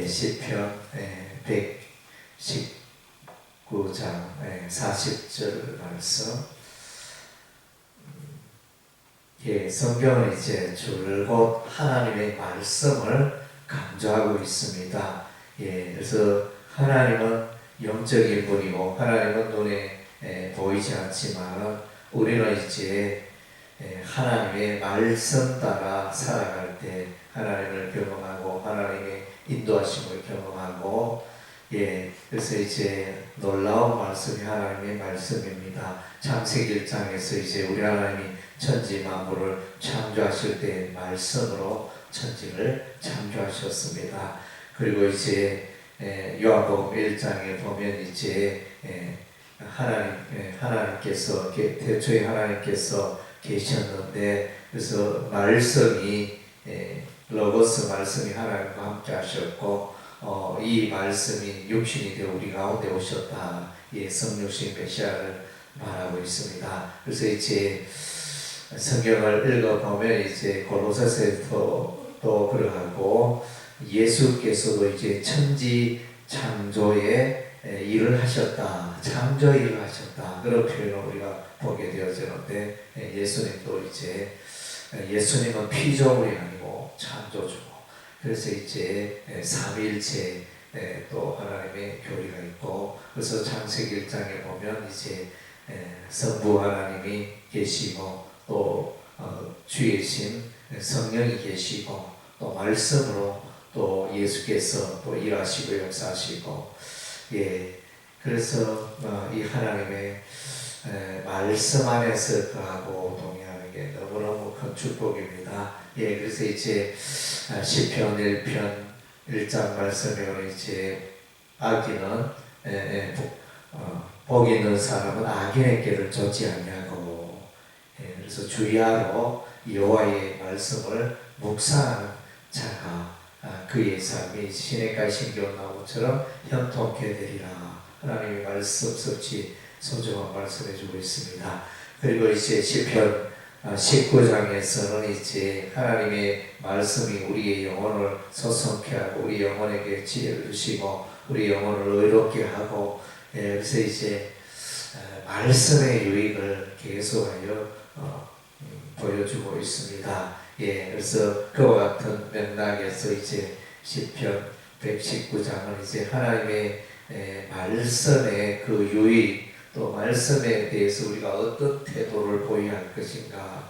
시편 119장 40절 말씀. 성경은 이제 줄곧 하나님의 말씀을 강조하고 있습니다. 그래서 하나님은 영적인 분이고 하나님은 눈에 보이지 않지만 우리는 이제 하나님의 말씀 따라 살아갈 때 하나님을 경험하고 하나님의 인도하심을 경험하고 그래서 이제 놀라운 말씀이 하나님의 말씀입니다. 창세기 1장에서 이제 우리 하나님이 천지 만물을 창조하실 때 말씀으로 천지를 창조하셨습니다. 그리고 이제 요한복음 1장에 보면 이제 하나님께서 태초에 하나님께서 계셨는데 그래서 말씀이 로고스 말씀이 하나님과 함께 하셨고 이 말씀이 육신이 되어 우리 가운데 오셨다. 성육신 메시아를 말하고 있습니다. 그래서 이제 성경을 읽어보면 이제 고로새서도 그러하고 예수께서도 이제 천지 창조의 일을 하셨다. 창조 일을 하셨다. 그런 표현을 우리가 보게 되어지는데 예수님도 이제 예수님은 피조물이 아니고 창조주고 그래서 이제 삼위일체 또 하나님의 교리가 있고 그래서 창세기 1장에 보면 이제 성부 하나님이 계시고 또 주의 신 성령이 계시고 또 말씀으로 또 예수께서 또 일하시고 역사하시고 그래서 이 하나님의 말씀 안에서 거하고 동행하는 게 너무너무 큰 축복입니다. 그래서 이제 시편 1편 1장 말씀에 이제 악인은 복 있는 사람은 악인의 길을 좇지 아니하고 그래서 주야로 여호와의 말씀을 묵상하는 자가 그의 삶이 시냇가에 심겨온 나무처럼 형통케 되리라. 하나님의 말씀 섭지 소중한 말씀해주고 있습니다. 그리고 이제 시편 19장에서는 이제 하나님의 말씀이 우리의 영혼을 소성케 하고 우리 영혼에게 지혜를 주시고 우리 영혼을 의롭게 하고 그래서 이제 말씀의 유익을 계속하여 보여주고 있습니다. 그래서 그와 같은 맥락에서 이제 시편 119장은 이제 하나님의 말씀의 그 유익 또 말씀에 대해서 우리가 어떤 태도를 보여야 할 것인가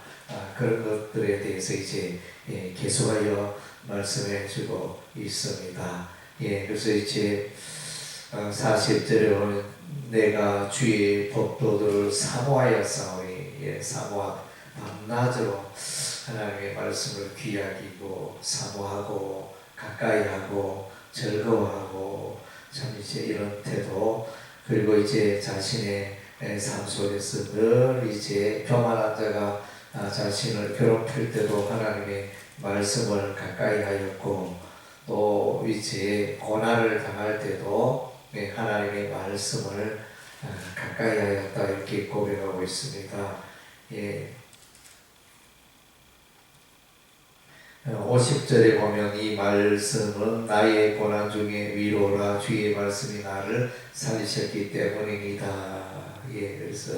그런 것들에 대해서 이제 계속하여 말씀해 주고 있습니다. 그래서 이제 40절에 보면 내가 주의 법도들을 사모하여 싸우니 사모하 밤낮으로 하나님의 말씀을 귀하기고 사모하고 가까이하고 즐거워하고 참 이제 이런 태도 그리고 이제 자신의 삶 속에서 늘 이제 교만한 자가 자신을 괴롭힐 때도 하나님의 말씀을 가까이 하였고 또 이제 고난을 당할 때도 하나님의 말씀을 가까이 하였다 이렇게 고백하고 있습니다. 50절에 보면 이 말씀은 나의 고난 중에 위로라 주의 말씀이 나를 살리셨기 때문입니다. 그래서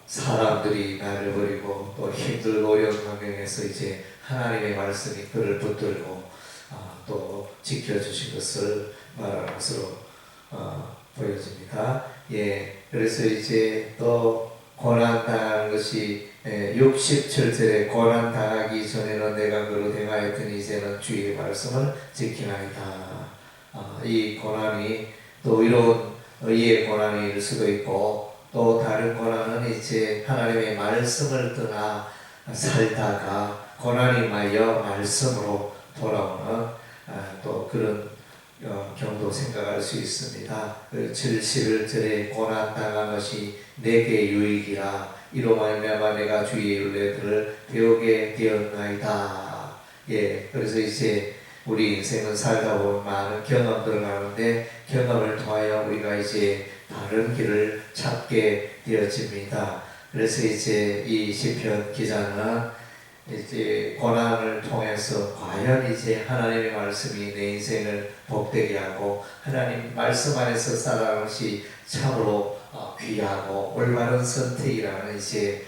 사람들이 나를 버리고 또 힘들고 어려운 환경에서 이제 하나님의 말씀이 그를 붙들고 또 지켜주신 것을 말하는 것으로 보여집니다. 그래서 이제 또 고난 당하는 것이 67절에 고난 당하기 전에는 내가 그로 행하였더니 이제는 주의 말씀을 지키나이다. 이 고난이 또 이런 의의 고난일 수도 있고 또 다른 고난은 이제 하나님의 말씀을 떠나 살다가 고난이 마여 말씀으로 돌아오는 또 그런 경도 생각할 수 있습니다. 71절에 고난 당한 것이 내게 유익이라 이로 말미암아 내가 주의 율례들을 배우게 되었나이다. 그래서 이제 우리 인생은 살다 보면 많은 경험들을 하는데 경험을 통하여 우리가 이제 바른 길을 찾게 되어집니다. 그래서 이제 이 시편 기자는 이제 고난을 통해서 과연 이제 하나님의 말씀이 내 인생을 복되게 하고 하나님 말씀 안에서 살아가는 것이 참으로 귀하고 올바른 선택이라는 이제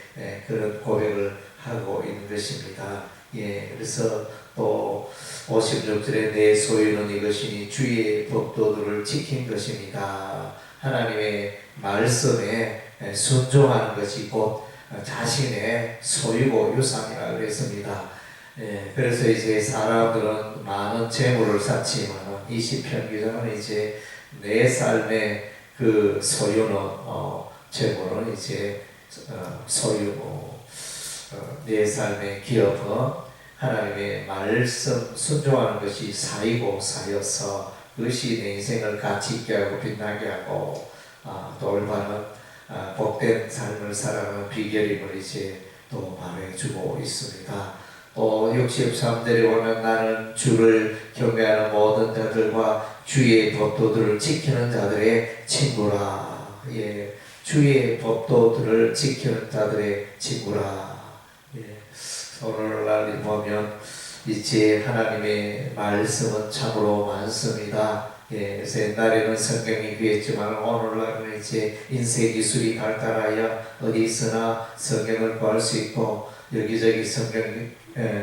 그런 고백을 하고 있는 것입니다. 예, 그래서 또 56절에 내 소유는 이것이니 주의 법도들을 지킨 것입니다. 하나님의 말씀에 순종하는 것이 곧 자신의 소유고 유산이라 그랬습니다. 예, 그래서 이제 사람들은 많은 재물을 쌓지만 이 시편 기자는 이제 내 삶의 그 소유는 재물은 이제 소유고 내 삶의 기업은 하나님의 말씀 순종하는 것이 사이고 사여서 그것이 내 인생을 가치 있게 하고 빛나게 하고 또 올바른 복된 삶을 살아가는 비결임을 이제 또 말해주고 있습니다. 또 63절에 보면 나는 주를 경외하는 모든 자들과 주의 법도들을 지키는 자들의 친구라. 예, 주의 법도들을 지키는 자들의 친구라. 예, 오늘날 보면 이제 하나님의 말씀은 참으로 많습니다. 예, 그래서 옛날에는 성경이 귀했지만 오늘날은 이제 인쇄 기술이 발달하여 어디 있으나 성경을 구할 수 있고 여기저기 성경이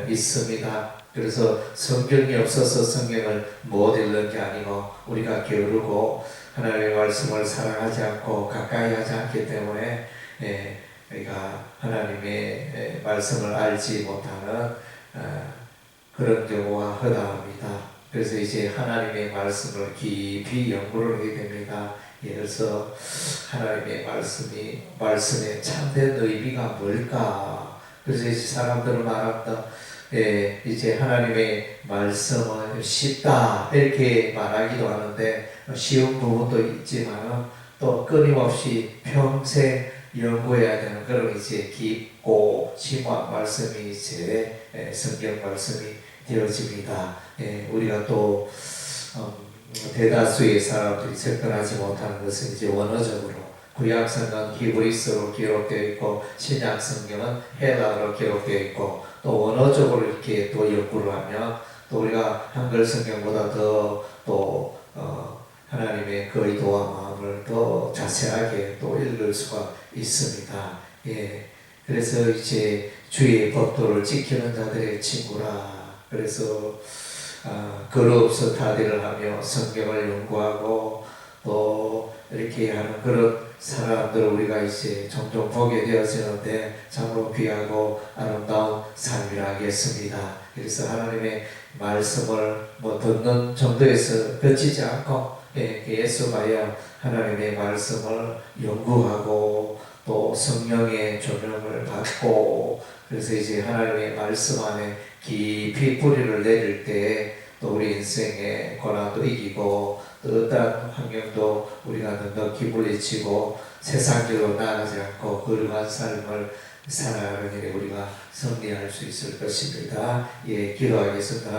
있습니다. 그래서 성경이 없어서 성경을 못 읽는 게 아니고 우리가 게으르고 하나님의 말씀을 사랑하지 않고 가까이 하지 않기 때문에 우리가 하나님의 말씀을 알지 못하는 그런 경우가 허다합니다. 그래서 이제 하나님의 말씀을 깊이 연구를 하게 됩니다. 그래서 하나님의 말씀의 참된 의미가 뭘까? 그래서 이제 사람들은 말한다. 이제 하나님의 말씀은 쉽다 이렇게 말하기도 하는데 쉬운 부분도 있지만 또 끊임없이 평생 연구해야 되는 그런 이제 깊고 심오한 말씀이 이제 성경 말씀이 되어집니다. 우리가 또 대다수의 사람들이 접근하지 못하는 것은 이제 원어적으로 구약성경은 히브리서로 기록되어 있고 신약성경은 헬라어로 기록되어 있고 또 원어적으로 이렇게 또 연구를 하면 또 우리가 한글 성경보다 더 또 하나님의 그 의도와 마음을 더 자세하게 또 읽을 수가 있습니다. 예, 그래서 이제 주의 법도를 지키는 자들의 친구라. 그래서 거룩서 타대를 하며 성경을 연구하고 또 이렇게 하는 그런 사람들을 우리가 이제 종종 보게 되어지는데 참으로 귀하고 아름다운 삶이라 하겠습니다. 그래서 하나님의 말씀을 듣는 정도에서 그치지 않고 계속하여 하나님의 말씀을 연구하고 또 성령의 조명을 받고 그래서 이제 하나님의 말씀 안에 깊이 뿌리를 내릴 때 또 우리 인생의 고난도 이기고 또 어떠한 환경도 우리가 넉넉히 물리치고 세상적으로 나아가지 않고 거룩한 삶을 살아가는 일에 우리가 승리할 수 있을 것입니다. 예, 기도하겠습니다.